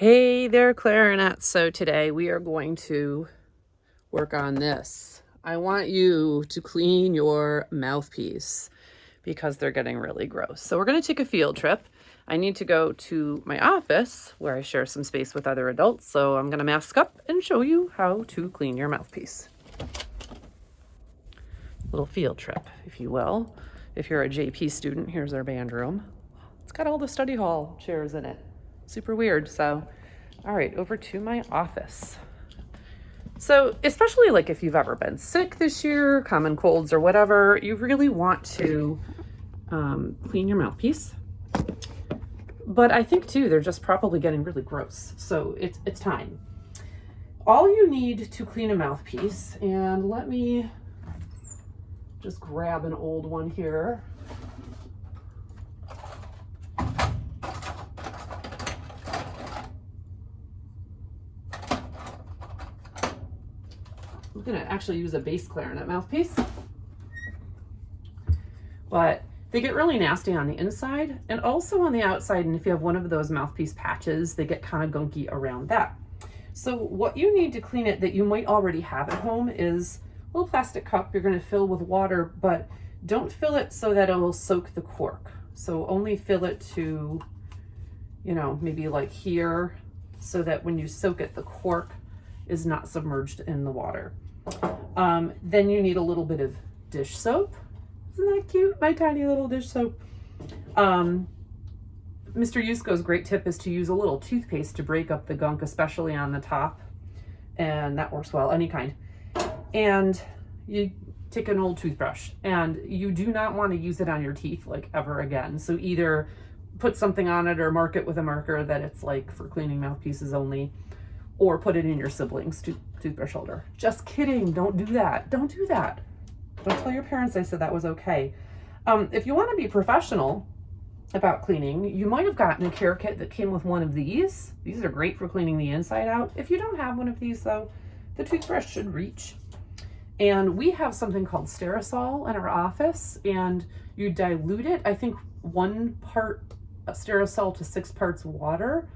Hey there, clarinet. So today we are going to work on this. I want you to clean your mouthpiece because they're getting really gross. So we're going to take a field trip. I need to go to my office where I share some space with other adults. So I'm going to mask up and show you how to clean your mouthpiece. Little field trip, if you will. If you're a JP student, here's our band room. It's got all the study hall chairs in it. Super weird. So, all right, over to my office. So, especially like if you've ever been sick this year, common colds or whatever, you really want to clean your mouthpiece. But I think too, they're just probably getting really gross. So it's time. All you need to clean a mouthpiece, and let me just grab an old one here. I'm going to actually use a bass clarinet mouthpiece, but they get really nasty on the inside and also on the outside. And if you have one of those mouthpiece patches, they get kind of gunky around that. So what you need to clean it that you might already have at home is a little plastic cup you're going to fill with water, but don't fill it so that it will soak the cork. So only fill it to, maybe like here, so that when you soak it, the cork is not submerged in the water. Then you need a little bit of dish soap. Isn't that cute? My tiny little dish soap. Mr. Yusko's great tip is to use a little toothpaste to break up the gunk, especially on the top. And that works well, any kind. And you take an old toothbrush, and you do not want to use it on your teeth like ever again. So either put something on it or mark it with a marker that it's like for cleaning mouthpieces only, or put it in your sibling's toothbrush holder. Just kidding. Don't do that. Don't do that. Don't tell your parents I said that was okay. If you want to be professional about cleaning, you might have gotten a care kit that came with one of these. These are great for cleaning the inside out. If you don't have one of these though, the toothbrush should reach. And we have something called Sтерosol in our office, and you dilute it. I think 1 part Sterosol to 6 parts water.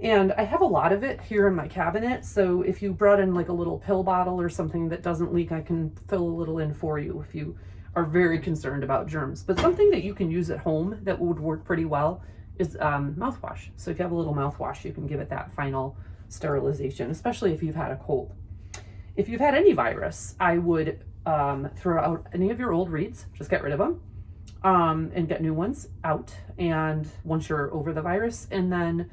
And I have a lot of it here in my cabinet. So if you brought in like a little pill bottle or something that doesn't leak, I can fill a little in for you if you are very concerned about germs. But something that you can use at home that would work pretty well is mouthwash. So if you have a little mouthwash, you can give it that final sterilization, especially if you've had a cold. If you've had any virus, I would throw out any of your old reeds, just get rid of them, and get new ones out. And once you're over the virus, and then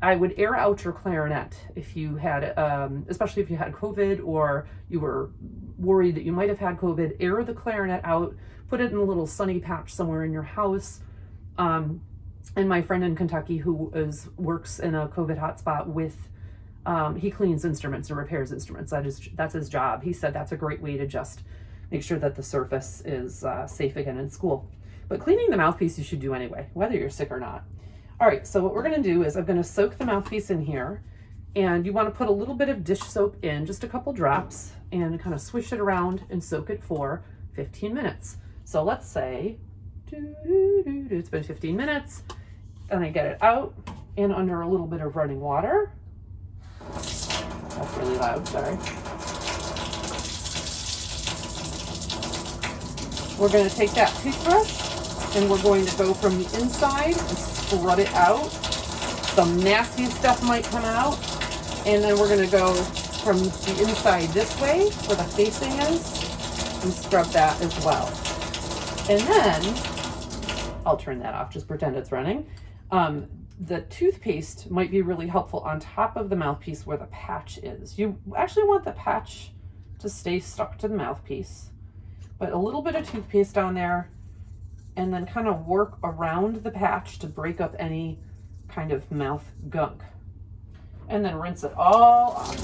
I would air out your clarinet if you had, especially if you had COVID or you were worried that you might have had COVID. Air the clarinet out, put it in a little sunny patch somewhere in your house. And my friend in Kentucky who works in a COVID hotspot with, he cleans instruments and repairs instruments. That's his job. He said that's a great way to just make sure that the surface is safe again in school. But cleaning the mouthpiece you should do anyway, whether you're sick or not. All right, so what we're gonna do is I'm gonna soak the mouthpiece in here, and you wanna put a little bit of dish soap in, just a couple drops, and kind of swish it around and soak it for 15 minutes. So let's say, it's been 15 minutes, and I get it out and under a little bit of running water. That's really loud, sorry. We're gonna take that toothbrush, and we're going to go from the inside and scrub it out. Some nasty stuff might come out. And then we're going to go from the inside this way, where the facing is, and scrub that as well. And then, I'll turn that off, just pretend it's running. The toothpaste might be really helpful on top of the mouthpiece where the patch is. You actually want the patch to stay stuck to the mouthpiece, but a little bit of toothpaste on there, and then kind of work around the patch to break up any kind of mouth gunk. And then rinse it all off.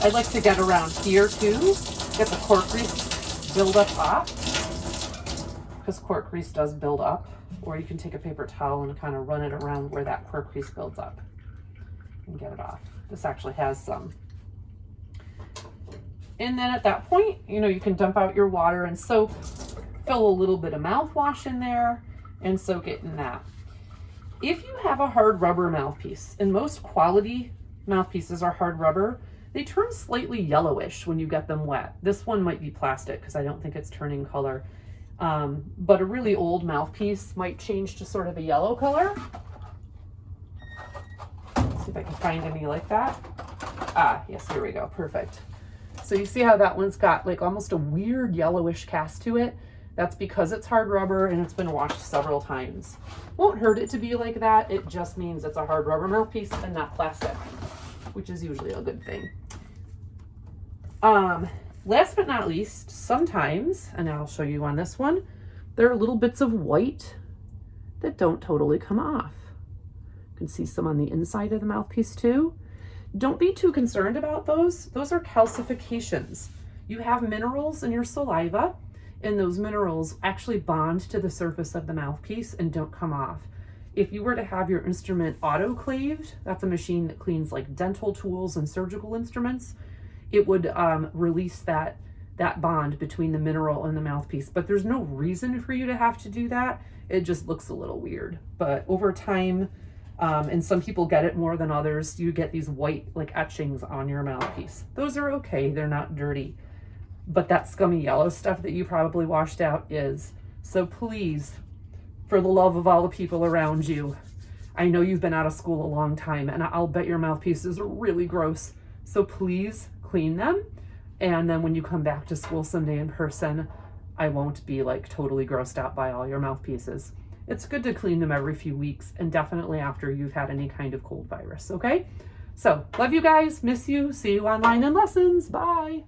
I'd like to get around here too, get the cork grease build up off, because cork grease does build up. Or you can take a paper towel and kind of run it around where that cork grease builds up and get it off. This actually has some. And then at that point, you can dump out your water and soak, fill a little bit of mouthwash in there and soak it in that. If you have a hard rubber mouthpiece, and most quality mouthpieces are hard rubber, they turn slightly yellowish when you get them wet. This one might be plastic because I don't think it's turning color. But a really old mouthpiece might change to sort of a yellow color. Let's see if I can find any like that. Ah, yes, here we go. Perfect. So you see how that one's got like almost a weird yellowish cast to it? That's because it's hard rubber and it's been washed several times. Won't hurt it to be like that. It just means it's a hard rubber mouthpiece and not plastic, which is usually a good thing. Last but not least, sometimes, and I'll show you on this one, there are little bits of white that don't totally come off. You can see some on the inside of the mouthpiece too. Don't be too concerned about those. Those are calcifications. You have minerals in your saliva, and those minerals actually bond to the surface of the mouthpiece and don't come off. If you were to have your instrument autoclaved, that's a machine that cleans like dental tools and surgical instruments, it would release that bond between the mineral and the mouthpiece. But there's no reason for you to have to do that. It just looks a little weird. But over time, and some people get it more than others, you get these white like etchings on your mouthpiece. Those are okay, they're not dirty. But that scummy yellow stuff that you probably washed out is. So please, for the love of all the people around you, I know you've been out of school a long time and I'll bet your mouthpieces are really gross. So please clean them. And then when you come back to school someday in person, I won't be like totally grossed out by all your mouthpieces. It's good to clean them every few weeks and definitely after you've had any kind of cold virus, okay? So love you guys, miss you, see you online in lessons, bye.